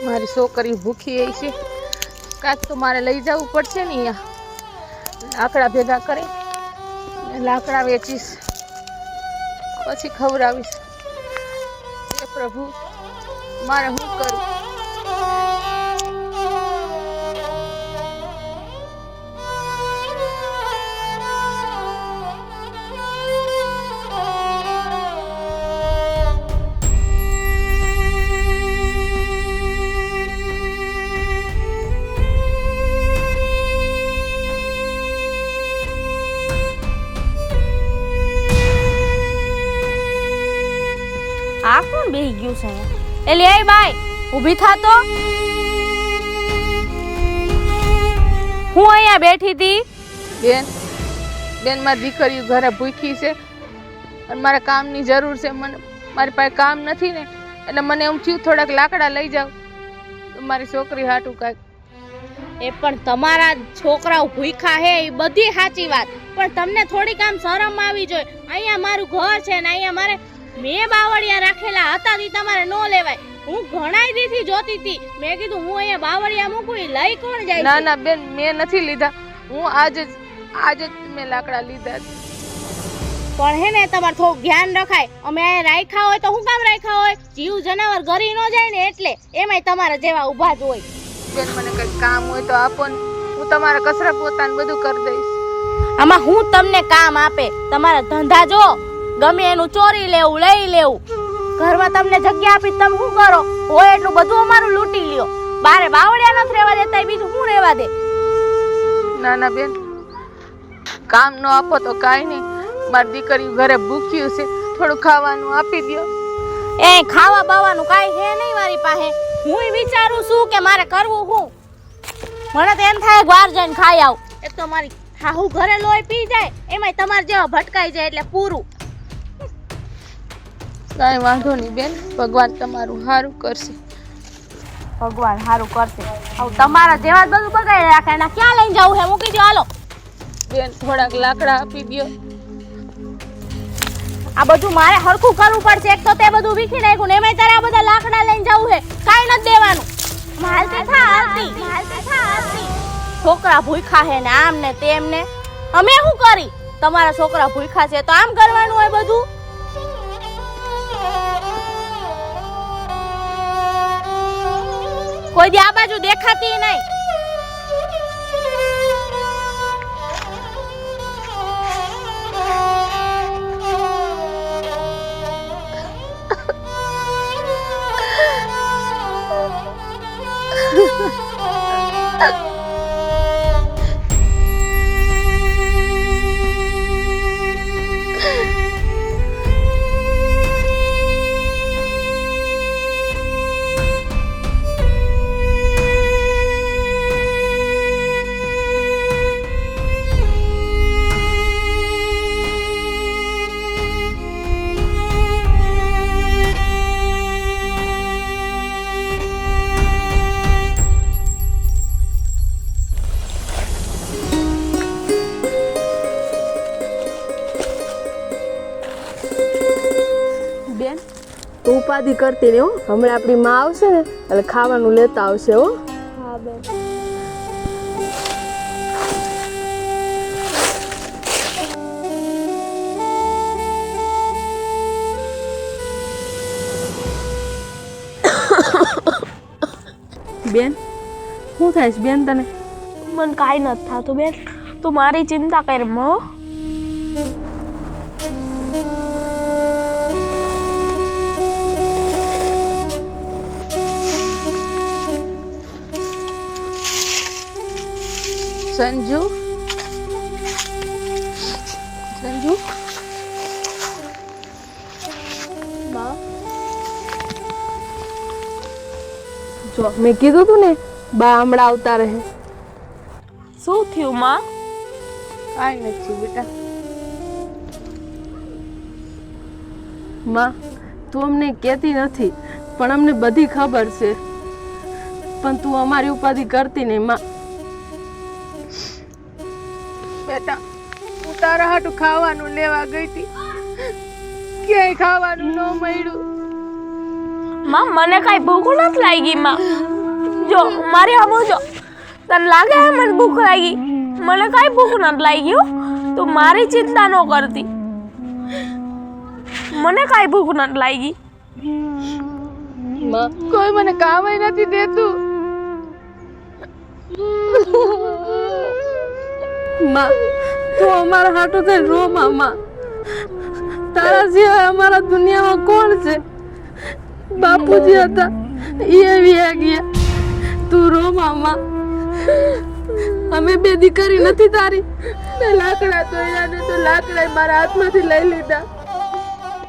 મારી છોકરી ભૂખી આવી છે, કાંઈક તો મારે લઈ જવું પડશે ને. અહીંયા લાકડા ભેગા કરી લાકડા વેચીશ, પછી ખવડાવીશ. હે પ્રભુ, મારે શું કરું? આ કોણ બેહી ગયું છે? એલી એ બાઈ, ઊભી થા તો. હું અહીંયા બેઠી હતી. બેન મારી દીકરી ઘરે ભૂખી છે અને મારે કામની જરૂર છે. મારી પાસે કામ નથી ને, એટલે મને એમ થયું થોડાક લાકડા લઈ જાવ તો મારી છોકરી હાટું કાંઈક. એ પણ તમારા છોકરાઓ ભૂખ્યા હે એ બધી સાચી વાત, પણ તમને થોડીક આમ શરમ આવી જોઈએ. અહીંયા મારું ઘર છે ને અહીંયા મારે મેં બાવળિયા રાખેલા હતા તી તમારે નો લેવાય. હું ઘણાય દીથી જોતી હતી, મેં કીધું હું અહીંયા બાવળિયા મૂકું, લઈ કોણ જાય? ના ના બેન, મેં નથી લીધા. હું આજે જ મેં લાકડા લીધા. પણ હે ને તમારે થોડું ધ્યાન રખાય. અમે રાખ્યા હોય તો હું કામ રાખ્યા હોય? જીવ જનાવર ગરી નો જાય ને એટલે. એમાંય તમારા જેવા ઊભા જ હોય. બેન મને કઈ કામ હોય તો આપો ને, હું તમારા કચરા પોતાને બધું કરી દઈશ. આમાં હું તમને કામ આપે? તમારા ધંધા જો, ગમે એનું ચોરી લેવું, લઈ લેવું. ઘરમાં તમને જગ્યા આપી તમે શું કરો? હોય એટલું બધું અમારું લૂંટી લ્યો. બારે બાવળિયા નથી રહેવા દેતા, બીજું શું રહેવા દે? ના ના બેન, કામ ન આપો તો કાંઈ નહીં. મારી દીકરી ઘરે ભૂખ્યું છે, થોડું ખાવાનું આપી દો. એ ખાવા બાવાનું કાંઈ હે નહીં મારી પાસે. હું વિચારું છું કે મારે કરવું શું. મને તો એમ થાય વાર જઈને ખાઈ આવ. એક તો મારી હાહુ ઘરે લોહી પી જાય, એમાંય તમારે જેવા ભટકાઈ જાય એટલે પૂરું. કાંઈ વાંધો નહીં બેન, ભગવાન તમારું સારું કરશે. ભગવાન સારું કરશે. હવે તમારા જેવા જ બધું બગાડી રાખે. એના ક્યાં લઈને જવું હે? મૂકી દો હાલો. બેન થોડાક લાકડા આપી દો. આ બધું મારે હરખું કરવું પડશે. એક તો તે બધું વીખી નાખ્યું ને એમાંય તારે આ બધા લાકડા લઈને જવું હે. કાંઈ નથી દેવાનું. હાલતી થા હાલતી. છોકરા ભૂખ્યા હે ને આમ ને તેમ ને. અમે શું કરી? તમારા છોકરા ભૂખ્યા છે તો આમ કરવાનું હોય બધું. કોઈ દી આ બાજુ દેખાતી નહીં. તો ઉપાધિ કરતી ને હો, હમણાં આપણી માં આવશે ને એટલે ખાવાનું લેતા આવશે હો. હા બેન. બેન શું થાય છે બેન તને? મને કાંઈ નથી થતું બેન, તું મારી ચિંતા કર માં. સંજુ, જો મેં કીધું તું ને બા હમણાં આવતા રહે. શું થયું માં? કાંઈ નથી બેટા. માં તું અમને કહેતી નથી, પણ અમને બધી ખબર છે. પણ તું અમારી ઉપાધિ કરતી નહીં માં. બેટા હું તારા હાટું ખાવાનું લેવા ગઈ હતી, ક્યાંય ખાવાનું ન મળ્યું. માં મને કાંઈ ભૂખ નથી લાગી માં. જો મારી આમ જો તને લાગે હે મને ભૂખ લાગી? મને કાંઈ ભૂખ નથી લાગી હો. તું મારી ચિંતા ન કરતી. મને કાંઈ ભૂખ નથી લાગી. માં કોઈ મને કામ નથી દેતું. માં તું અમારા હાટુ થઈને રો માં. તારા સિવાય અમારા દુનિયામાં કોણ છે? બાપુજી હતા એ વ્યા ગયા. તું રો માં. અમે બે દીકરી નથી તારી. મેં લાકડા તોડ્યા ને તો લાકડા મારા હાથમાંથી લઈ લીધા.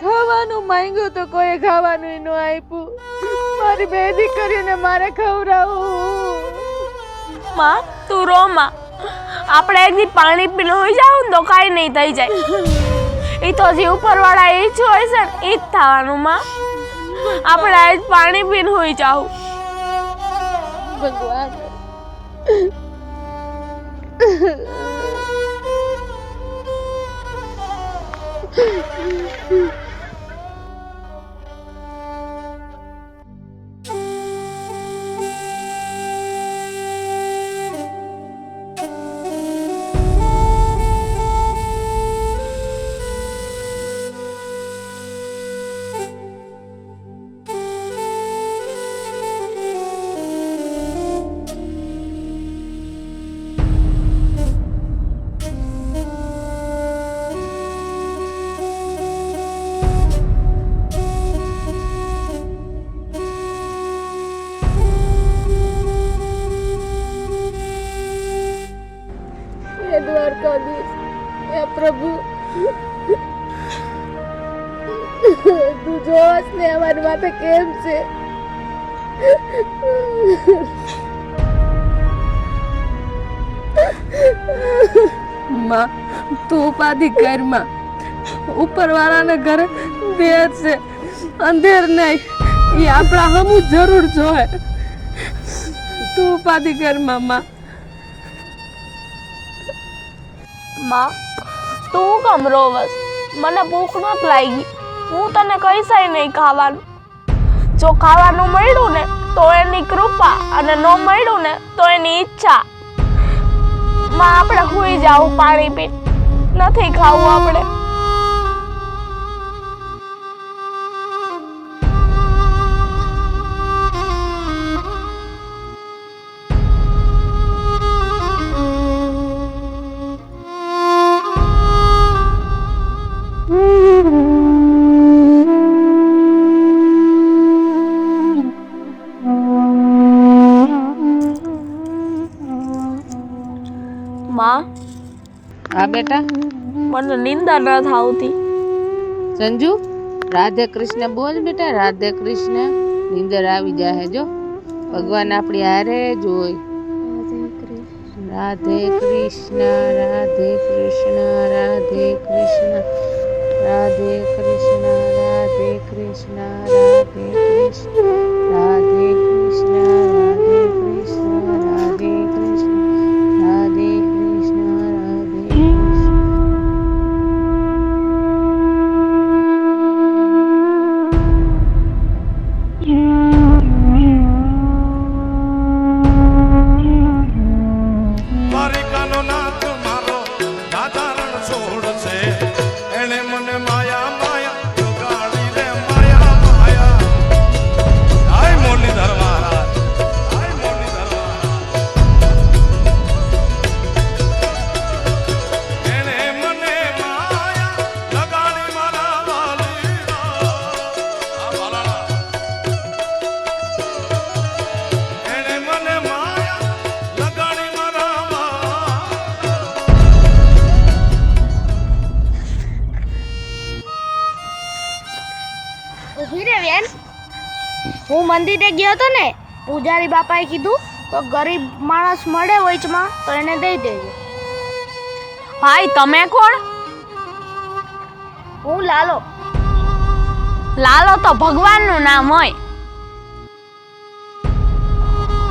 ખાવાનું માંગ્યું તો કોઈ ખાવાનું ન આપ્યું. મારી બે દીકરીને મારે ખવડાવવું. માં તું રો માં. આપણે એક દી પાણી પીને હોઈ જાવ ને તો કાંઈ નહીં થઈ જાય. એ તો જે ઉપરવાળા એ જ હોય છે ને એ જ થવાનું માં. આપણે આજ પાણી પીને હોઈ જાવ. ભગવાન દ્વારકાધીશ, હે પ્રભુ, તું જોશ ને અમારી માથે કેમ છે. માં તું ઉપાધિ કર માં. ઉપરવાળાને ઘરે દેર છે, અંધેર નહીં. એ આપણા હમું જરૂર જોહે. તું ઉપાધિ કર માં. માં તું કેમ રોવસ? મને ભૂખ નથી લાગી. હું તને કહીશય નહીં ખાવાનું. જો ખાવાનું મળ્યું ને તો એની કૃપા, અને ન મળ્યું ને તો એની ઈચ્છા. માં આપણે સુઈ જાવું પાણી પી. નથી ખાવું આપણે. માં હા બેટા. મને નિંદા ન થાવતી. સંજુ, રાધે કૃષ્ણ બોલ બેટા. રાધે કૃષ્ણ. નીંદર આવી જાય જો. ભગવાન આપણી હારે જોઈ. રાધે કૃષ્ણ, રાધે કૃષ્ણ, રાધે કૃષ્ણ, રાધે કૃષ્ણ, રાધે કૃષ્ણ, રાધે કૃષ્ણ, રાધે કૃષ્ણ, રાધે કૃષ્ણ, રાધે કૃષ્ણ, રાધે કૃષ્ણ, રાધે કૃષ્ણ. દ્વારિકાનો નાથ મારો રાધારણ છોડ છે. એણે મને માયા માયા જગાડી રે માયા માયા. હાય મુરલીધર મહારાજ, હાય મુરલીધર મહારાજ. એણે મને માયા લગાડી મારા વાલીના. આ વાલાના. એણે મને માયા લગાડી મારા ઊભી રે બેન. હું મંદિરે ગયો હતો ને, પૂજારી બાપાએ કીધું તો ગરીબ માણસ મળે વચમાં તો એને દઈ દેજો. ભાઈ તમે કોણ? હું લાલો. લાલો તો ભગવાનનું નામ હોય.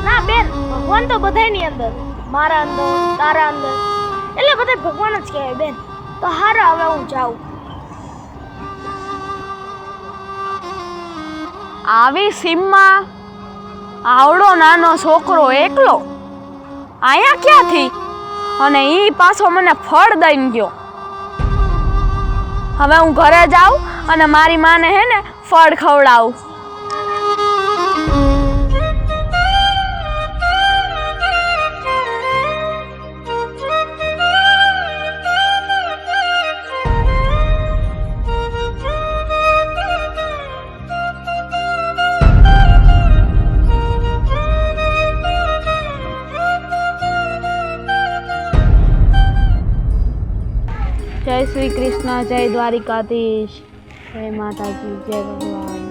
ના બેન, ભગવાન તો બધાયની અંદર. મારા અંદર, તારા અંદર, એટલે બધા ભગવાન જ કહેવાય બેન. તો હારા, હવે હું જાઉં. આવી સીમમાં આવડો નાનો છોકરો એકલો અહીંયા ક્યાંથી? અને ઈ પાછો મને ફળ દઈને ગયો. હવે હું ઘરે જાઉં અને મારી માને હે ને ફળ ખવડાવું. જય શ્રી કૃષ્ણ, જય દ્વારિકાધીશ, જય માતાજી, જય ભગવાન.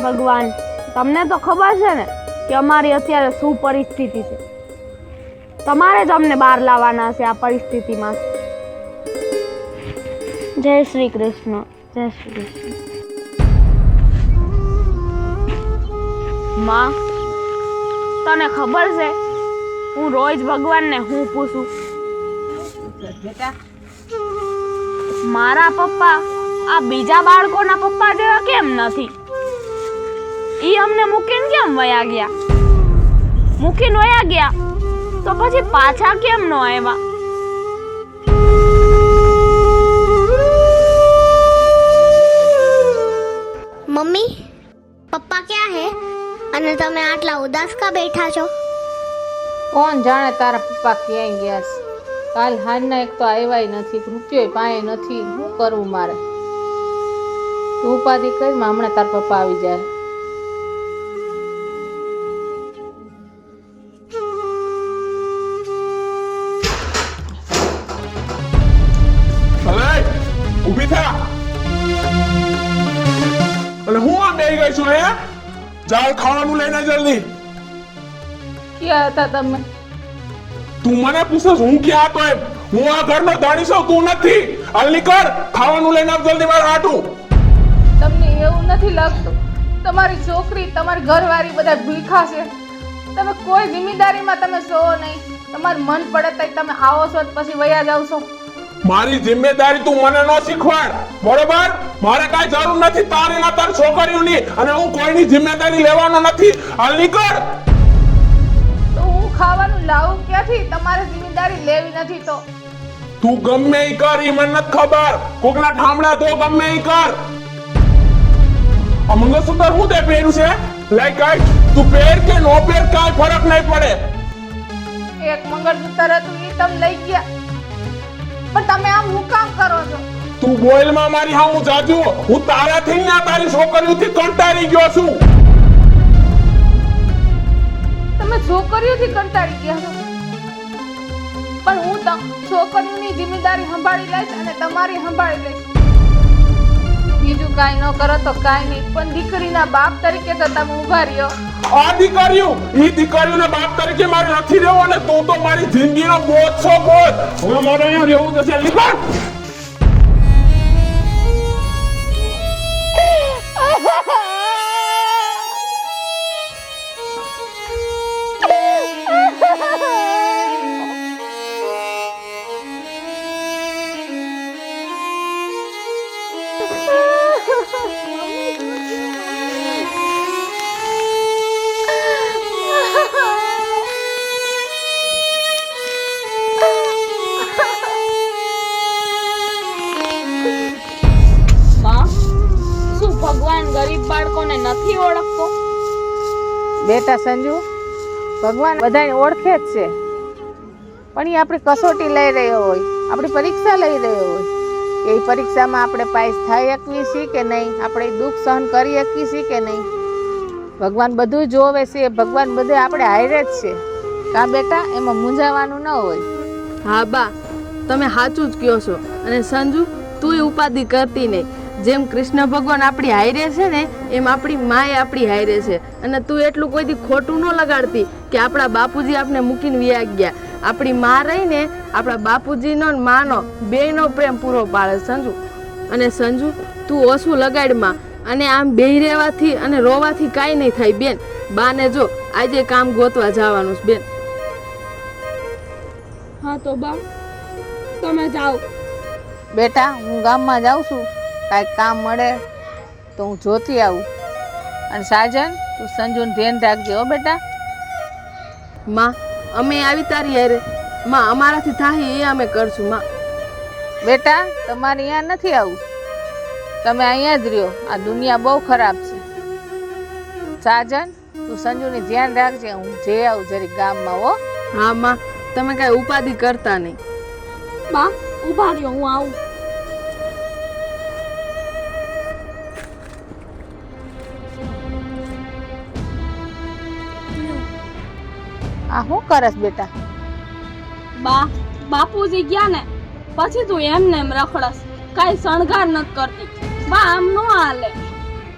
ભગવાન, તમને તો ખબર છે ને કે અમારી અત્યારે શું પરિસ્થિતિ છે. તમારે જ અમને બહાર લાવવાના છે આ પરિસ્થિતિમાં. જય શ્રી કૃષ્ણ, જય શ્રી કૃષ્ણ. માં, તને ખબર છે હું રોજ ભગવાનને હું પૂછું, બેટા મારા પપ્પા આ બીજા બાળકોના પપ્પા જેવા કેમ નથી? ઈ અમને મૂકીને કેમ વયા ગયા? મૂકીને વયા ગયા તો પછી પાછા કેમ ન આવ્યા? મમ્મી, પપ્પા ક્યાં હે અને તમે આટલા ઉદાસ કા બેઠા છો? કોણ જાણે તારા પપ્પા ક્યાંય ગયા છે. કાલ હાજના એક તો આવ્યા નથી, રૂપિયો પાયે નથી. શું કરવું મારે? તું ઉપાધિ કરીમાં હમણાં તારા પપ્પા આવી જાય. ભલે ઊભી થા. અને હું આ બેહી ગઈ છું હે? ચાલ ખાવાનું લઈને જલ્દી. ક્યાં હતા તમે? તું મને પૂછસ હું ક્યાં હતો એમ? હું આ ઘરનો ધણી છું, તું નથી. હાલ નીકળ, ખાવાનું લઈને આવ જલ્દી મારા હાટુ. તમને એવું નથી લાગતું તમારી છોકરી, તમારી ઘરવાળી બધા ભૂખા છે? તમે કોઈ જિમ્મેદારીમાં તમે છો નહીં. તમારું મન પડે તો તમે આવો છો પછી વયા જાવ છો. મારી જિમ્મેદારી તું મને ન શીખવાડ, બરોબર? મારે કાંઈ જરૂર નથી તારી ના તારી છોકરીઓની, અને હું કોઈની જિમ્મેદારી લેવાનો નથી. હાલ નીકળ. તો હું ખાવાનું લાવું ક્યાંથી? તમારે જિમ્મેદારી લેવી નથી તો તું ગમે ઈ કર, ઈ મને નથી ખબર. કોકના ઠામડા તો ગમે ઈ કર. આ મંગળસૂત્ર હું તે પહેર્યું છે? લાઈક કાઈ તું પહેર કે નો પહેર કાંઈ ફરક નહીં પડે. એક મંગળસૂત્ર હતું એ તમે લઈ ગયા, પણ તમે આમ હું કામ કરો છો? તું બોલમાં મારી હા હું જાજુ. હું તારાથી ને તારી છોકરીઓથી કંટાળી ગયો છું. તમે છોકરીઓથી કંટાળી ગયા છો, પણ હું છોકરીઓની જિમ્મેદારી સંભાળી લઈશ અને તમારી સંભાળી લઈશ. બીજું કાંઈ ન કરો તો કાંઈ નહીં, પણ દીકરીના બાપ તરીકે તો તમે ઉભા રહ્યો. આ દીકરીઓના બાપ તરીકે મારે નથી રહેવું, અને તું તો મારી જિંદગીનો બોજ છો, બોજ. હવે મારે અહીંયા રહેવું નથી. નીકળ. ભગવાન ગરીબ બાળકોને નથી ઓળખતો? બેટા સંજુ, ભગવાન બધાને ઓળખે જ છે, પણ એ આપણી કસોટી લઈ રહ્યો હોય, આપણી પરીક્ષા લઈ રહ્યો હોય. એ પરીક્ષામાં આપણે પાસ થઈ શકીએ છીએ કે નહીં, આપણે દુઃખ સહન કરી શકીએ છીએ કે નહીં. ભગવાન બધું જોવે છે, ભગવાન બધે આપણે હારે જ છે. કા બેટા, એમાં મૂંઝાવાનું ન હોય. હા બા, તમે સાચું જ કહો છો. અને સંજુ, તું ઉપાધિ કરતી નહીં. જેમ કૃષ્ણ ભગવાન આપણી હારે છે ને, એમ આપણી માએ આપણી હારે છે. અને તું એટલું કોઈથી ખોટું ન લગાડતી કે આપણા બાપુજી આપણે મૂકીને વ્યા ગયા. આપણી માં રહીને આપણા બાપુજીનો ને માનો બેયનો પ્રેમ પૂરો પાડે સંજુ. અને સંજુ, તું ઓછું લગાડમાં. અને આમ બેહી રહેવાથી અને રોવાથી કાંઈ નહીં થાય બેન. બાને જો આજે કામ ગોતવા જવાનું છે બેન. હા તો બા, તમે જાઓ. બેટા, હું ગામમાં જાઉં છું, કાંઈક કામ મળે તો હું જોતી આવું. અને સાજન તું સંજુનું ધ્યાન રાખજે હો બેટા. માં અમે આવી તારી હારે. માં અમારાથી થાય એ અમે કરશું માં. બેટા તમારે અહીંયા નથી આવું, તમે અહીંયા જ રહ્યો. આ દુનિયા બહુ ખરાબ છે. સાજન તું સંજુની ધ્યાન રાખજે. હું જઈ આવું જરીક ગામમાં હો. હા માં, તમે કાંઈ ઉપાધિ કરતા નહીં. બા ઊભા રહ્યો, હું આવું. આ શું કરસ બેટા? બા બાપુજી ગયા ને પછી તું એમને એમ રખડસ, કાંઈ શણગાર નથી કરતી. બા આમ નો હાલે,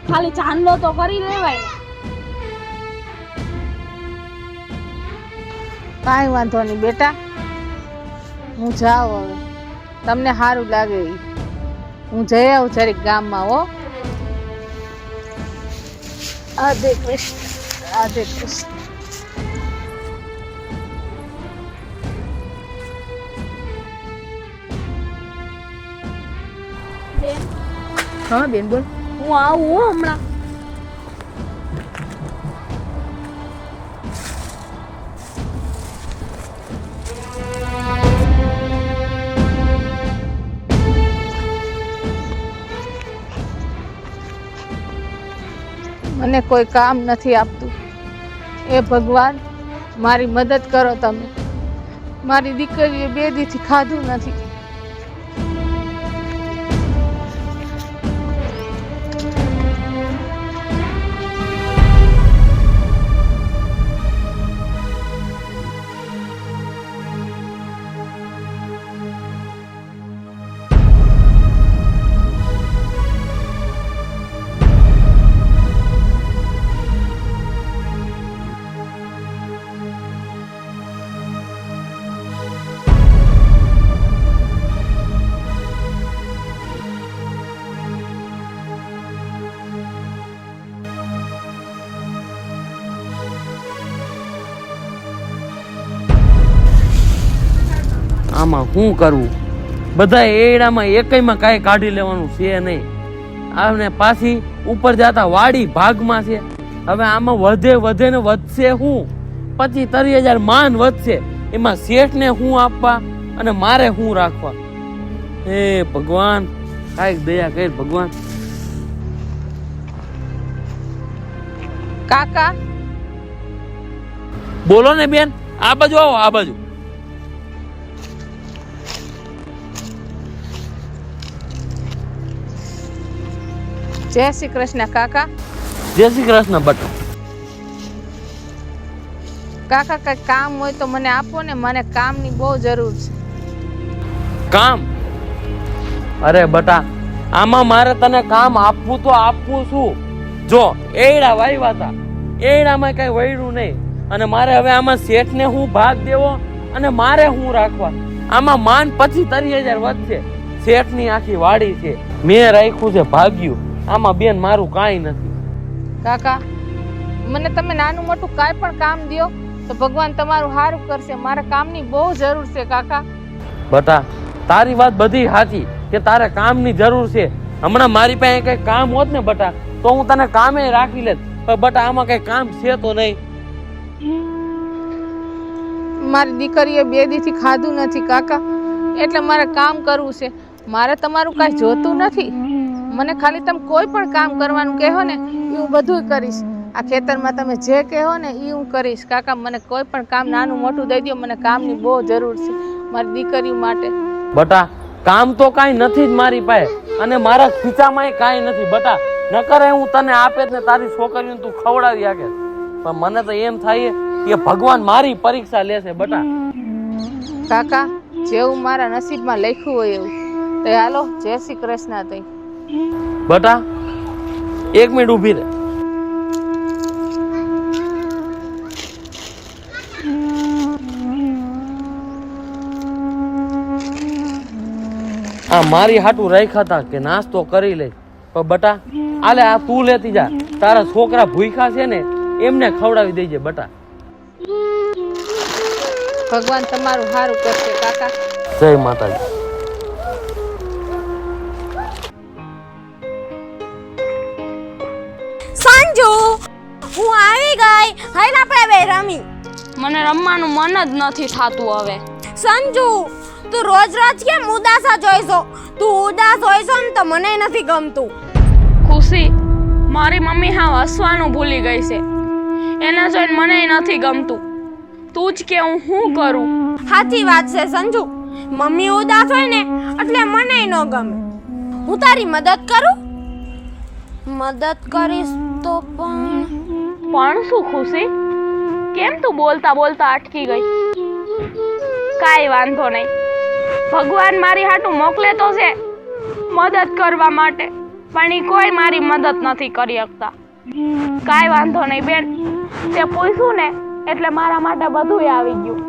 ખાલી ચાંદલો તો કરી લેવાય ને. કાંઈ વાંધો નહીં બેટા, હું જાઉં હવે. તમને સારું લાગે ઈ. હું જઈ આવું જરીક ગામમાં હો. રાધે કૃષ્ણ, રાધે કૃષ્ણ. હા બેન બોલ. હું આવું હો હમણાં. મને કોઈ કામ નથી આપતું. એ ભગવાન મારી મદદ કરો તમે. મારી દીકરીએ 2 દીથી ખાધું નથી. આમાં શું કરવું? બધા એડામાં એકયમાં કાંઈ કાઢી લેવાનું છે નહીં. આને પાછી ઉપર જતા વાડી ભાગમાં છે. હવે આમાં વધે ને વધશે શું? 25-30 હજાર માન વધશે. એમાં શેઠને શું આપવા અને મારે શું રાખવા? હે ભગવાન, કાંઈક દયા કર ભગવાન. કાકા બોલો ને બેન, આ બાજુ આવો, આ બાજુ. જય શ્રી કૃષ્ણ કાકા. જય શ્રી કૃષ્ણ બટા. કાકા કઈ કામ હોય તો મને આપો ને, મને કામની બહુ જરૂર છે. કામ? અરે બટા, આમાં મારે તને કામ આપવું તો આપવું શું? જો એડા વાવ્યા હતા, એડામાં કઈ વળ્યું નહીં, અને મારે હવે આમાં શેઠને હું ભાગ દેવો અને મારે હું રાખવા? આમાં માન 25-30 હજાર વધશે. શેઠની આખી વાડી છે, મેં રાખ્યું છે ભાગ્યું. આમાં બેન મારું કાંઈ નથી. કાકા મને તમે નાનું મોટું કાંઈ પણ કામ દ્યો તો ભગવાન તમારું સારું કરશે. મારે કામની બહુ જરૂર છે કાકા. બટા તારી વાત બધી સાચી કે તારે કામની જરૂર છે. હમણાં મારી પાસે કઈ કામ હોત ને બટા તો હું તને કામે રાખી લેત, પણ બટા આમાં કઈ કામ છે તો નહીં. મારી દીકરીએ 2 દીથી ખાધું નથી કાકા, એટલે મારે કામ કરવું છે. મારે તમારું કાંઈ જોતું નથી. મને ખાલી તમે કોઈ પણ કામ કરવાનું કહો ને એ હું બધું કરીશ. આ ખેતરમાં તમે જે કહો ને એ હું કરીશ. કાકા મને કોઈ પણ કામ નાનું મોટું દઈ દો, મને કામની બહુ જરૂર છે મારી દીકરીઓ માટે. બટા કામ તો કાંઈ નથી જ મારી પાસે, અને મારા ખીચામાં કાંઈ નથી બટા. ન કરે હું તને આપે ને તારી છોકરીઓને તું ખવડાવી આગે, પણ મને તો એમ થાય કે ભગવાન મારી પરીક્ષા લેશે બટા. કાકા જેવું મારા નસીબમાં લખ્યું હોય એવું. તો હાલો, જય શ્રી કૃષ્ણ. તઈ બટા 1 મિનિટ ઊભી રહે. આ મારી હાટું રાખ્યા હતા કે નાસ્તો કરી લે, પણ બટા આલે આ તું લેતી જા. તારા છોકરા ભૂખ્યા છે ને એમને ખવડાવી દેજે બટા. ભગવાન તમારું સારું કરશે કાકા. જય માતાજી. સંજુ સંજુ હું આવી ગઈ. હાલ આપણે બે રમી. મને રમવાનું મન જ નથી થાતું હવે. સંજુ તું રોજ રોજ કેમ ઉદાસ જ હોય છો? તું ઉદાસ હોય છો ને તો મને નથી ગમતું. ખુશી મારી મમ્મી હા હસવાનું ભૂલી ગઈ છે. એના જોઈને મને નથી ગમતું. તું જ કે હું શું કરું? સાચી વાત છે સંજુ. મમ્મી ઉદાસ હોય ને એટલે મને ન ગમે. હું તારી મદદ કરું? મદદ કરીશ તો પણ શું ખુશી? કેમ તું બોલતા બોલતા અટકી ગઈ? કાઈ વાંધો નહીં. ભગવાન મારી હાટું મોકલે તો છે મદદ કરવા માટે, પણ ઈ કોઈ મારી મદદ નથી કરી શકતા. કાઈ વાંધો નહીં બેન, તે પૂછ્યું ને એટલે મારા માટે બધુંય આવી ગયું.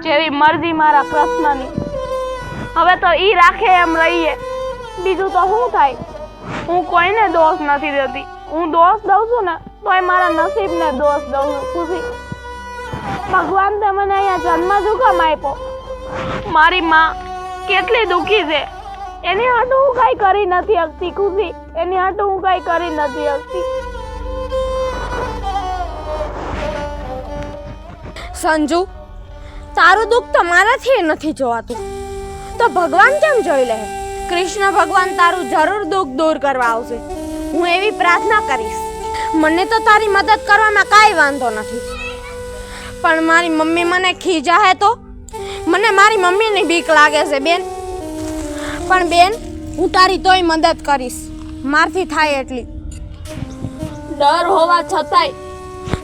જેવી મરજી મારા કૃષ્ણની. હવે તો ઈ રાખે એમ રહીએ, બીજું તો શું થાય? હું કોઈને દોષ નથી દેતી. હું દોષ દઉં છું ને તોય મારા નસીબને દોષ દઉં છું. ખુશી ભગવાન તે મને અહીંયા જન્મ જ કેમ આપ્યો? મારી માં કેટલી દુખી છે. એની હાટું હું કાંઈ કરી નથી શકતી. ખુશી એની હાટું હું કાંઈ કરી નથી શકતી. સંજુ તારું દુઃખ તો મારાથી નથી જોવાતું તો ભગવાન કેમ જોઈ લે? કૃષ્ણ ભગવાન તારું જરૂર દુઃખ દૂર કરવા આવશે. હું એવી પ્રાર્થના કરીશ. મને તો તારી મદદ કરવામાં કાંઈ વાંધો નથી, પણ મારી મમ્મી મને ખીજાહે તો? મને મારી મમ્મીની બીક લાગે છે બેન. પણ બેન હું તારી તોય મદદ કરીશ, મારથી થાય એટલી. ડર હોવા છતાંય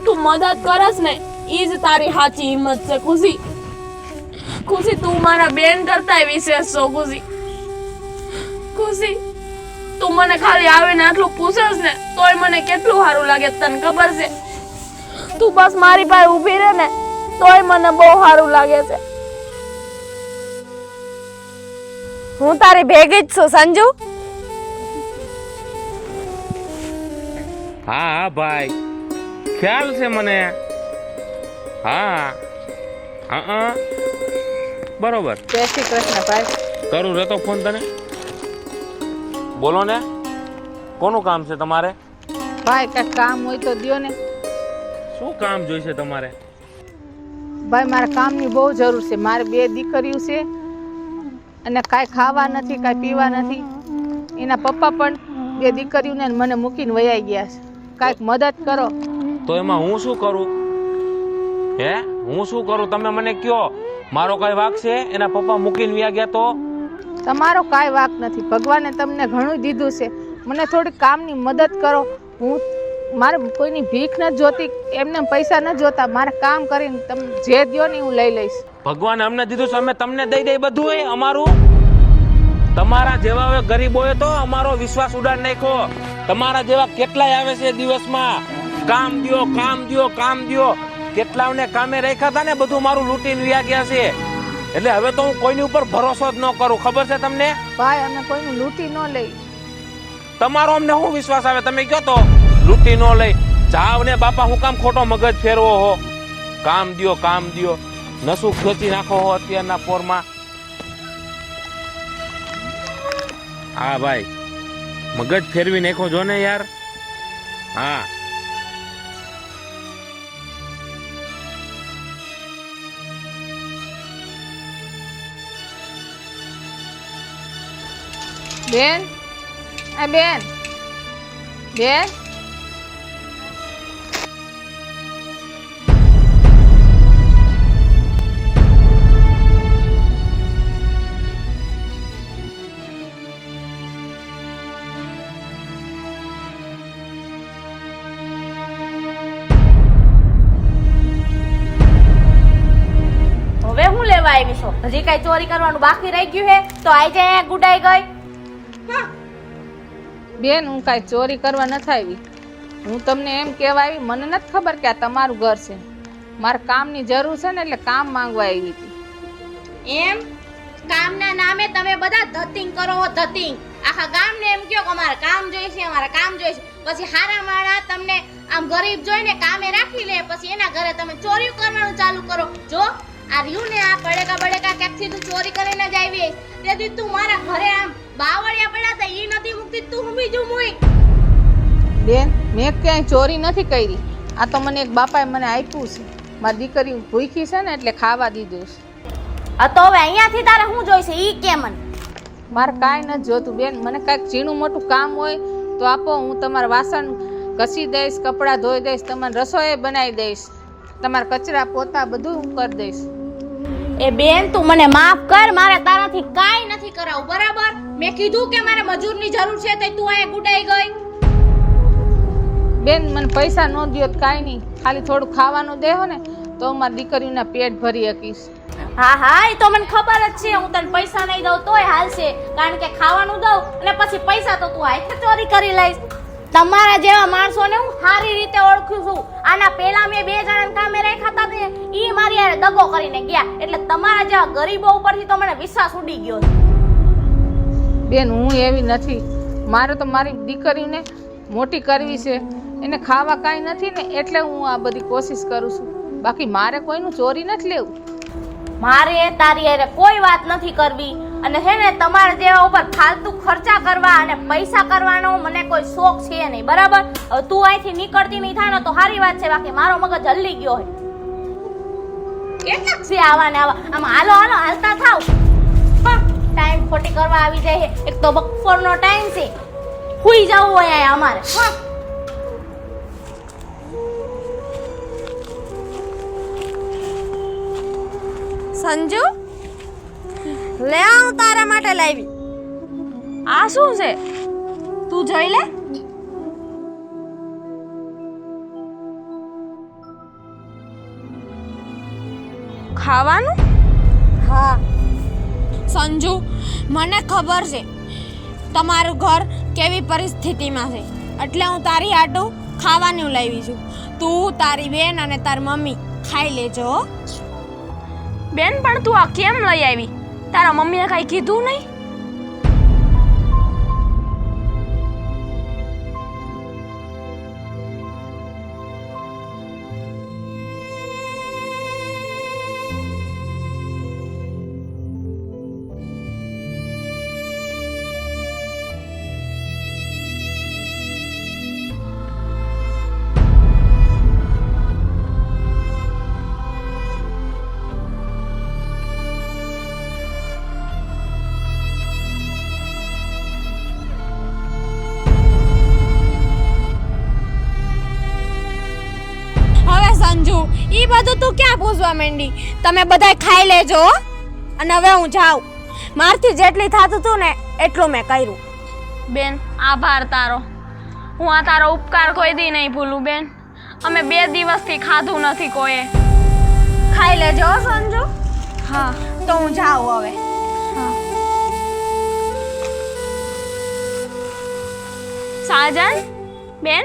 તું મદદ કરસ ને ઈ જ તારી સાચી હિંમત છે. ખુશી ખુશી તું મારા બેન કરતાંય વિશેષ છો. ખુશી ખુશી તું મને ખાલી આવીને આટલું પૂછેસ ને તોય મને કેટલું સારું લાગે તને ખબર છે? તું બસ મારી પાસે ઊભી રહે ને તોય મને બહુ સારું લાગે છે. હું તારી ભેગી જ છું સંજુ. હા હા ભાઈ, ખ્યાલ છે મને. હા હા બરોબર. જય શ્રી કૃષ્ણ ભાઈ. કરું રહેતો ફોન તને. બોલો ને, કોનું કામ છે તમારે? ભાઈ કંઈક કામ હોય તો દ્યો ને. શું કામ જોઈશે તમારે? ભાઈ મારે કામની બહુ જરૂર છે. મારે 2 દીકરીઓ છે અને કાંઈ ખાવા નથી, કાંઈ પીવા નથી. એના પપ્પા પણ 2 દીકરીઓને મને મૂકીને વયાઈ ગયા છે. કાંઈક મદદ કરો. તો એમાં હું શું કરું? હે હું શું કરું? તમે મને કયો. મારો કઈ વાંક છે? એના પપ્પા મૂકીને વ્યા ગયા તો? તમારો કાંઈ વાંક નથી. ભગવાને તમને ઘણું દીધું છે. મને થોડી કામની મદદ કરો. હું મારે કોઈની ભીખ નથી જોતી, એમને પૈસા નથી જોતા. મારે કામ કરીને તમે જે દ્યો ને હું લઈ લઈશ. ભગવાન અમને દીધું છે, અમે તમને દઈ દઈ બધું. અમારું તમારા જેવા હવે ગરીબોએ તો અમારો વિશ્વાસ ઉડાડી નાખ્યો. તમારા જેવા કેટલાય આવે છે દિવસમાં, કામ દ્યો કામ દ્યો કામ દ્યો. કેટલાઓને કામે રાખ્યા હતા ને બધું મારું લૂંટીને વ્યા ગયા છે. એટલે હવે તો હું કોઈની ઉપર ભરોસો જ ન કરું. ખબર છે તમને? ભાઈ અમે કોઈને લૂંટી ન લઈ. તમારો અમને શું વિશ્વાસ આવે? તમે કહો તો લૂંટી ન લઈ જાવ ને બાપા. હું કામ ખોટો મગજ ફેરવો હો? કામ દ્યો કામ દ્યો. નસું ખેંચી નાખો હો અત્યારના પોરમાં. હા ભાઈ, મગજ ફેરવી નાખો જો ને યાર. હા બેન, આ બેન બેન હવે હું લેવા આવી છો? હજી કઈ ચોરી કરવાનું બાકી રહી ગયું હે તો આઈ જાય ગુડાઈ ગઈ. બેન હું કાંઈ ચોરી કરવા નથી આવી. હું તમને એમ કહેવા આવી, મને નથી ખબર કે આ તમારું ઘર છે. મારે કામની જરૂર છે ને એટલે કામ માંગવા આવી હતી. એમ કામના નામે તમે બધા ધતિંગ કરો હો ધતિંગ. આખા ગામને એમ કહો કે અમારે કામ જોઈશે અમારે કામ જોઈશે. પછી હારા માળા તમને આમ ગરીબ જોઈને કામે રાખી લે, પછી એના ઘરે તમે ચોરી કરવાનું ચાલુ કરો. જો આ રહ્યું ને આ બળેકા ક્યાંકથી તું ચોરી કરીને જ આવી. તેથી તું મારા ઘરે આમ બાવળિયા પડ્યા હતા ઈ નથી મૂકતી, તું હું બીજું મૂક. બેન મેં ક્યાંય ચોરી નથી કરી. આ તો મને એક બાપાએ મને આપ્યું છે. મારી દીકરી ભૂખી છે ને એટલે ખાવા દીધું છે. તો હવે અહીંયાથી તારે શું જોઈશે ઈ કે મને. મારે કાંઈ નથી જોતું બેન. મને કાંઈક ઝીણું મોટું કામ હોય તો આપો. હું તમારા વાસણ ઘસી દઈશ, કપડાં ધોઈ દઈશ, તમારે રસોઈ બનાવી દઈશ, તમારા કચરા પોતા બધું હું કરી દઈશ. એ બેન તું મને માફ કર, મારે તારાથી કાંઈ નથી કરાવું, બરાબર? મેં કીધું કે મારે મજૂરની જરૂર છે તો તું અહીંયા ગુડાઈ ગઈ. બેન મને પૈસા ન દ્યો તો કાંઈ નહીં, ખાલી થોડું ખાવાનું દેહો ને તો મારી દીકરીઓના પેટ ભરી શકીશ. હા હા એ તો મને ખબર જ છે. હું તને પૈસા નહીં દઉં તોય હાલશે, કારણ કે ખાવાનું દઉં અને પછી પૈસા તો તું હાથે ચોરી કરી લઈશ. તમારા જેવા માણસોને હું સારી રીતે ઓળખું છું. આના પહેલા મેં 2 જણાને કામે રાખ્યા હતા ને ઈ મારી હારે દગો કરીને ગયા, એટલે તમારા જેવા ગરીબો ઉપરથી તો મને વિશ્વાસ ઉડી ગયો છે. બેન હું એવી નથી. મારે તો મારી દીકરીને મોટી કરવી છે, એને ખાવા કાંઈ નથી ને એટલે હું આ બધી કોશિશ કરું છું. બાકી મારે કોઈનું ચોરી નથી લેવું. મારે તારી હારે કોઈ વાત નથી કરવી, અને છે ને તમારા જેવા ઉપર ફાલતુ ખર્ચા કરવા અને પૈસા કરવાનો મને કોઈ શોખ છે નહીં, બરાબર? હવે તું અહીંથી નીકળતી નહીં થાય ને તો સારી વાત છે, બાકી મારો મગજ હલ્લી ગયો હોય. કેટલાક છે આવા ને આવા. આમાં હાલો હાલો હાલતા થાવ. ટાઈમ ખોટી કરવા આવી જાય. એક તો બપોરનો ટાઈમ છે, સુઈ જવું હોય અહીંયા અમારે. સંજુ, લે હું તારા માટે લાવી. આ શું છે? તું જોઈ લે. ખાવાનું? હા સંજુ, મને ખબર છે તમારું ઘર કેવી પરિસ્થિતિમાં છે, એટલે હું તારી હાટું ખાવાનું લાવી છું. તું, તારી બેન અને તારી મમ્મી ખાઈ લેજો. બેન પણ તું આ કેમ લઈ આવી? તારા મમ્મીએ કઈ કીધું નહીં? સંજુ, ઈ બધું તું ક્યાં પૂછવા માંડી? તમે બધાય ખાઈ લેજો અને હવે હું જાઉં. મારથી જેટલી થાતું તું ને એટલું મેં કર્યું. બેન આભાર તારો. હું આ તારો ઉપકાર કોઈ દી નહીં ભૂલું બેન. અમે 2 દિવસથી ખાધું નથી કોઈએ. ખાઈ લેજો સંજુ. હા તો હું જાઉં હવે. સાજન બેન,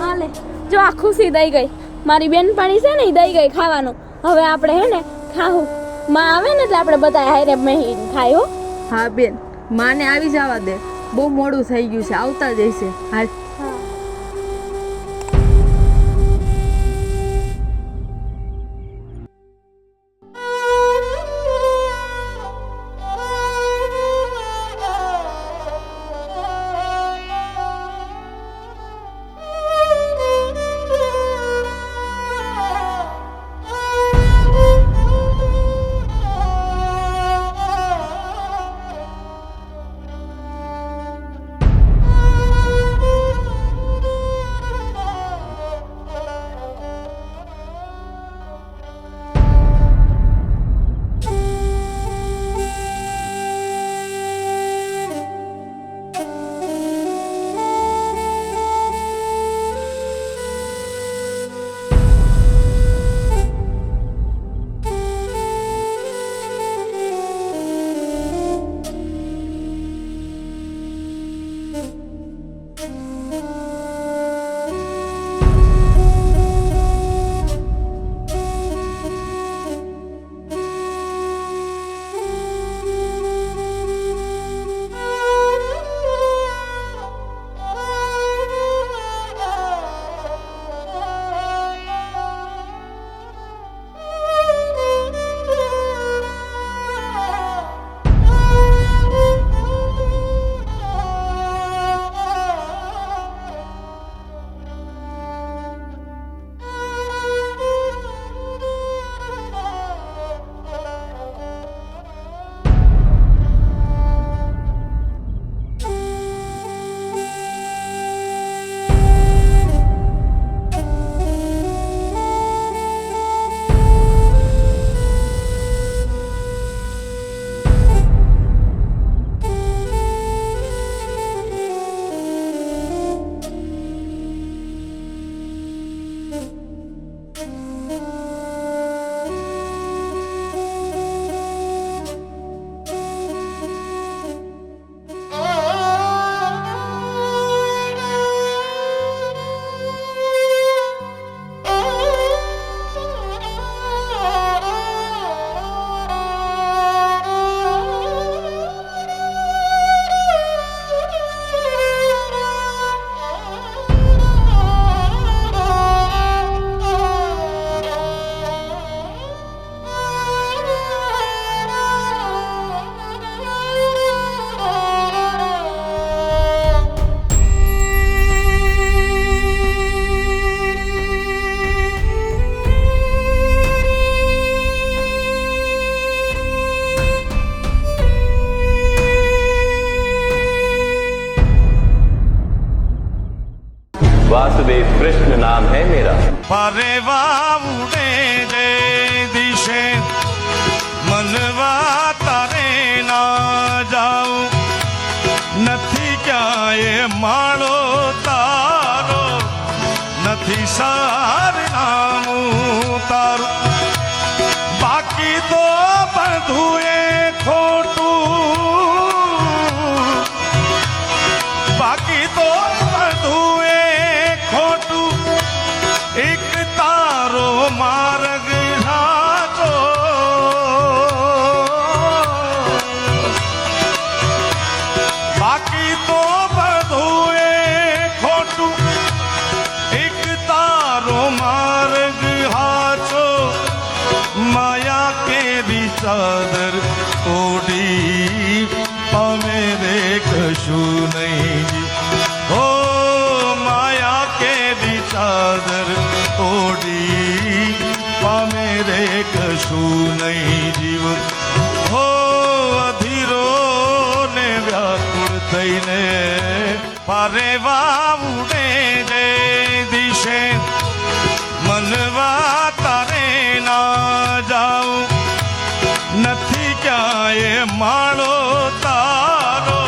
આલે જો આ ખુશી દઈ ગઈ. મારી બેનપણી છે ને એ દઈ ગઈ ખાવાનું. હવે આપણે હે ને ખાવું. માં આવે ને એટલે આપણે બધા હારે મહી ખાય હો. હા બેન, માને આવી જવા દે, બહુ મોડું થઈ ગયું છે, આવતા જઈશે. હાલ. वासुदेव कृष्ण नाम है मेरा। પરેવા ઉડે રે દિશે મનવા તારે ના જાઉં નથી ક્યાંય માળો તારો નથી સારનામું તારું બાકી તો બધું એ ખોટું બાકી તો બધું એ ખોટું એક તારો માર્ગ સાચો બાકી તો બધું એ ખોટું એક તારો માર્ગ સાચો માયા કેરી ચાદર ઓઢી પામે રે કશું નહીં હો માયા કેરી ચાદર ઓઢી પામે રે કશું નહીં જીવ હો અધીરો ને વ્યાકુળ થઈને પારેવા ઉડે રે દિશે મનવા તારે ના જાઉં નથી ક્યાંય માળો તારો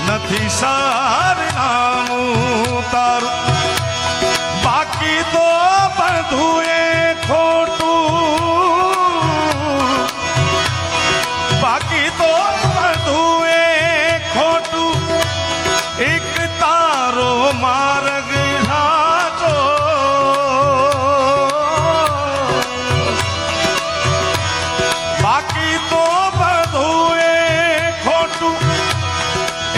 નથી સારનામું તારું બાકી તો બધું એ ખોટું બાકી તો બધું એ ખોટું એક તારો માર્ગ સાચો બાકી તો બધું એ ખોટું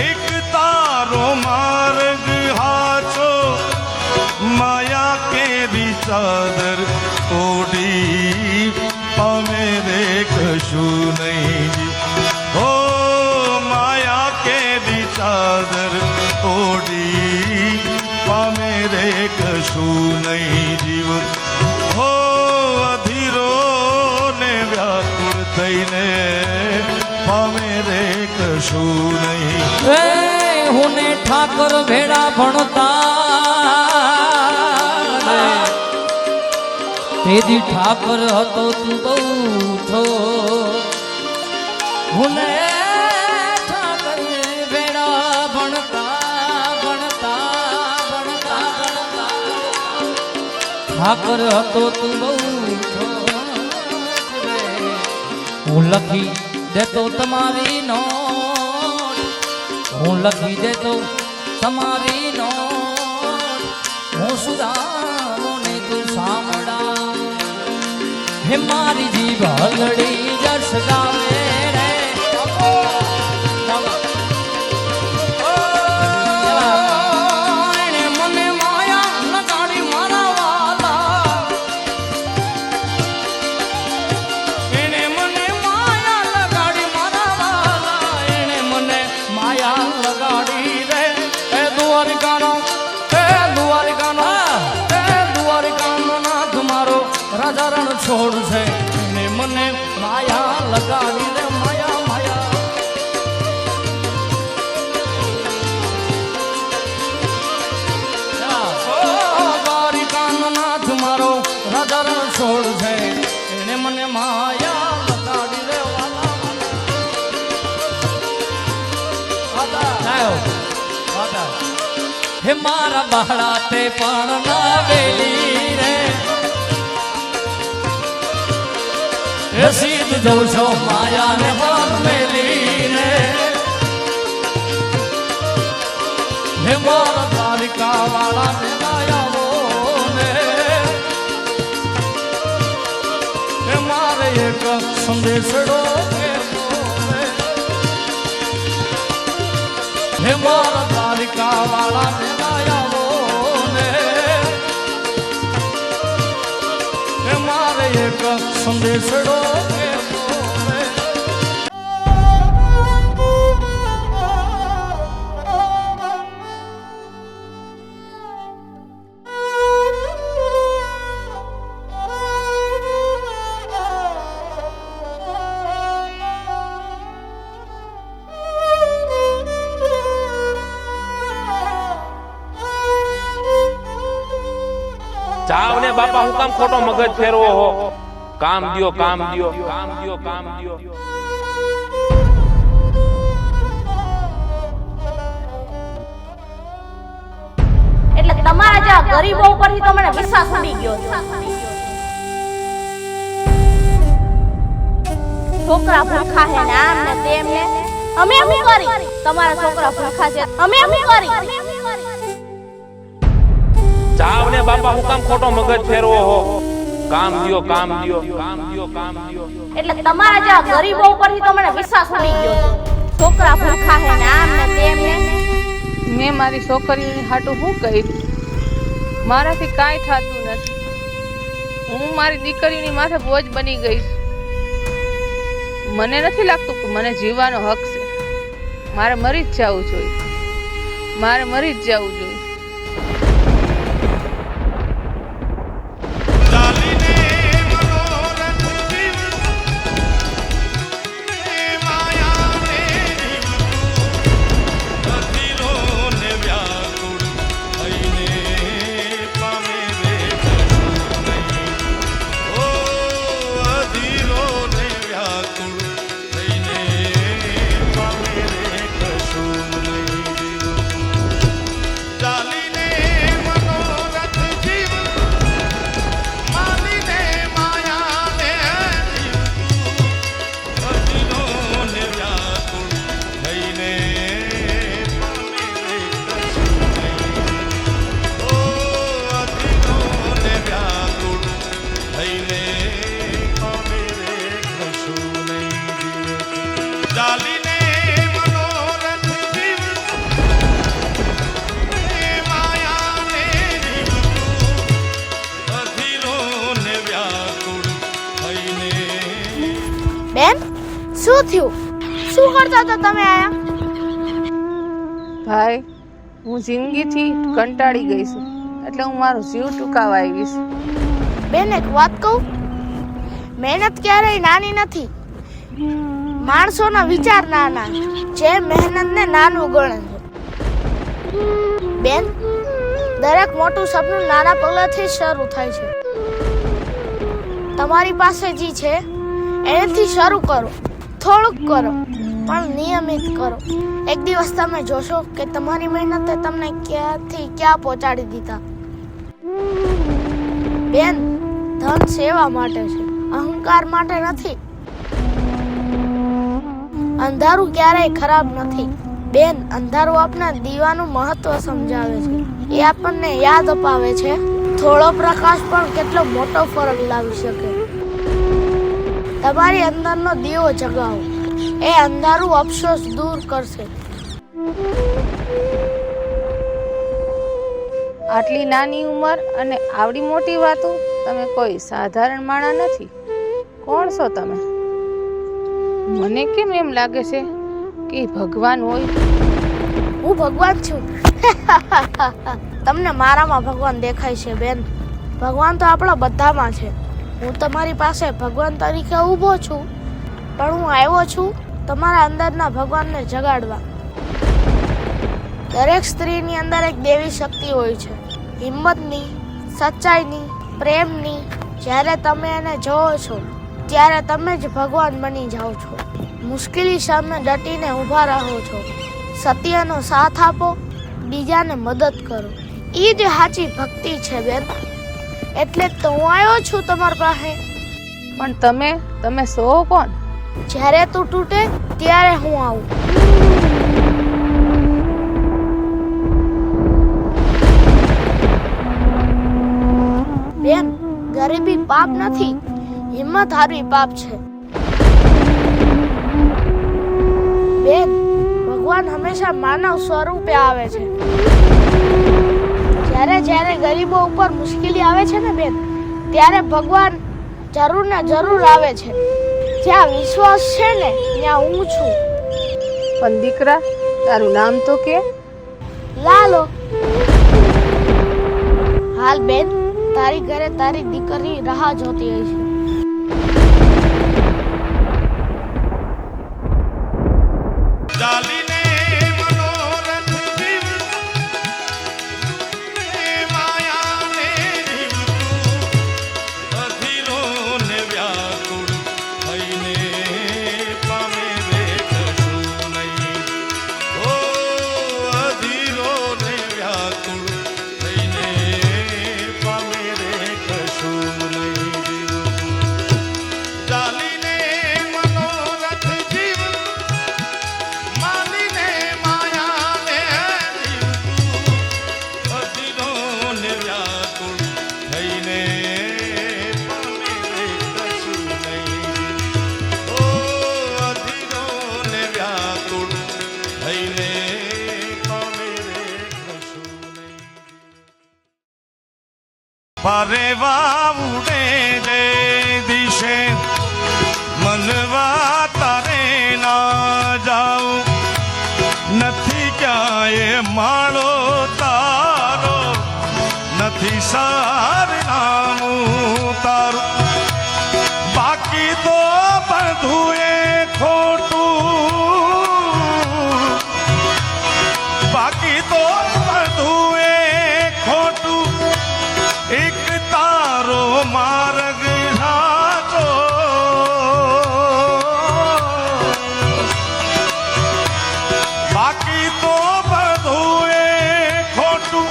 એક તારો માર્ગ સાચો માયા કેરી ચાદર ઓઢી પામે રે કશું નહીં હો માયા કેરી ચાદર ઓઢી પામે રે કશું નહીં જીવ હો અધીરો ને વ્યાકુળ થઈને પામે રે કશું નહીં હું ને ઠાકોર ભેડા ભણતા તેદી ઠાકોર હતો તું બહુ છો હું ને ઠાકોર ભેડા ભણતા ઠાકોર હતો તું બહુ છો હું લખી દેતો તમારી નોટ હું લખી દેતો તમારી નોટ હું સુધારો ને તું સાંભળા હે મારી જીભ હલડી જશ ગાવે રે એને મને માયા લગાડી મારા વાલા એને મને માયા લગાડી મારા વાલા એને મને માયા લગાડી રે એ દ્વારિકાનો નાથ મારો રાજા રણ છોડ છે એને મને માયા લગાડી રે માયા માયા દ્વારિકાનો નાથ મારો રાજા રણ છોડ છે એને મને માયા લગાડી રે વાલા હે મારા બહાડા તે પણ ના વેલી રે રસીદ દઉં છો માયા ને પણ મેલી રે હે મારા દ્વારિકા વાળા ને માયાવો ને હે મારે એક સંદેશડો હે મારા દ્વારિકા વાળા ને માયાવો ને હે મારે એક સંદેશડો જાવ ને બાપા, હું કામ ખોટો મગજ ફેરવો હો? કામ દ્યો, કામ દ્યો, કામ દ્યો, કામ દ્યો. એટલે તમારા જેવા ગરીબો ઉપરથી તો મને વિશ્વાસ ઉડી ગયો છે. છોકરા ભૂખા હે ને આમ ને તેમ ને અમે શું કરી? તમારા છોકરા ભૂખા છે અમે શું કરી? જાવ ને બાપા, હું કામ ખોટો મગજ ફેરવો હો? કામ દ્યો, કામ દ્યો, કામ દ્યો, કામ દ્યો. એટલે તમારા જેવા ગરીબો ઉપરથી તો મને વિશ્વાસ ઉડી ગયો છે. છોકરા ભૂખા હે ને આમ ને તેમ ને મેં મારી છોકરીઓની હાટું શું કહ્યું? મારાથી કાંઈ થતું નથી. હું મારી દીકરીની માથે બોજ બની ગઈ. મને નથી લાગતું કે મને જીવવાનો હક છે. મારે મરી જ જવું જોઈએ. મારે મરી જ જવું જોઈએ. ચાલીને મનોરથ જીવ માયાને અધીરો ને વ્યાકુળ થઈને પામે રે કશું નહીં. ઓ અધીરો ને વ્યાકુળ થઈને પામે રે કશું નહીં. ચાલીને મનોરથ જીવ માલીને માયાને અધીરો ને વ્યાકુળ થઈને પામે રે કશું નહીં. ઓ અધીરો ને વ્યાકુળ થઈને પામે રે કશું નહીં. ચાલીને મનોરથ જીવ માયાને અધીરો ને વ્યાકુળ થઈને. બેન શું થયું? શું કરતા હતા તમે આયા? ભાઈ, હું જિંદગીથી કંટાળી ગઈ છું, એટલે હું મારો જીવ ટૂંકાવા આવીશ. બેન એક વાત કહું, મહેનત ક્યારેય નાની નથી. માણસોના વિચાર નાના, જે મહેનતને નાનું ગણે છે. બેન, દરેક મોટું સપનું નાના પગલાથી જ શરૂ થાય છે. તમારી પાસે જે છે એનાથી શરૂ કરો, થોડુંક કરો, પણ નિયમિત કરો. એક દિવસ તમે જોશો કે તમારી મહેનતે તમને ક્યાંથી ક્યાં પહોંચાડી દીધા. બેન, ધન સેવા માટે છે, અહંકાર માટે નથી. અંધારું ક્યારેય ખરાબ નથી. બેન, અંધારું આપના દીવાનું મહત્વ સમજાવે છે. એ આપણને યાદ અપાવે છે થોડો પ્રકાશ પણ કેટલો મોટો ફરક લાવી શકે. તમારી અંદરનો દીવો જગાવો, એ અંધારું અફસોસ દૂર કરશે. આટલી નાની ઉંમર અને આવડી મોટી વાતો? તમે કોઈ સાધારણ માણસ નથી. કોણ છો તમે? મને કેમ એમ લાગે છે કે ભગવાન હોય? હું ભગવાન છું. તમને મારામાં ભગવાન દેખાય છે બેન. ભગવાન તો આપણા બધામાં છે. હું તમારી પાસે ભગવાન તરીકે ઊભો છું, પણ હું આવ્યો છું તમારા અંદરના ભગવાનને જગાડવા. દરેક સ્ત્રીની અંદર એક દેવી શક્તિ હોય છે, હિંમતની, સચ્ચાઈની, પ્રેમની. જ્યારે તમે એને જોવો છો ત્યારે તમે જ ભગવાન બની જાઓ છો. મુશ્કેલી સામે ડટીને ઊભા રહો છો, સત્યનો સાથ આપો, બીજાને મદદ કરો. એ જ સાચી ભક્તિ છે બેન. એટલે જ તો હું આવ્યો છું તમારી પાસે. પણ તમે છો કોણ? જ્યારે તું તૂટે ત્યારે હું આવું. બેન, ગરીબી પાપ નથી, હિંમત હારવી પાપ છે. બેન, ભગવાન હંમેશા માનવ સ્વરૂપે આવે છે. જ્યારે ગરીબો ઉપર મુશ્કેલી આવે છે ને બેન, ત્યારે ભગવાન જરૂર ને જરૂર આવે છે. જ્યાં વિશ્વાસ છે ને ત્યાં હું છું. પણ દીકરા, તારું નામ તો કે? લાલો. હાલ બેન, તારી ઘરે તારી દીકરી રાહ જોતી હોય છે. ચાલીને મનોરથ જીવ માયાને પરેવા ઉડે જે દિશે મનવા તારે ના જાઉં નથી ક્યાંય માળો તારો નથી સારનામું તારું બાકી તો બધું એ ખોટું બાકી તો બધું એ ખોટું એક તારો માર્ગ સાચો બાકી તો બધું એ ખોટું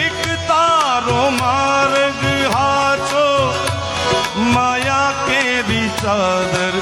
એક તારો માર્ગ સાચો માયા કેરી ચાદર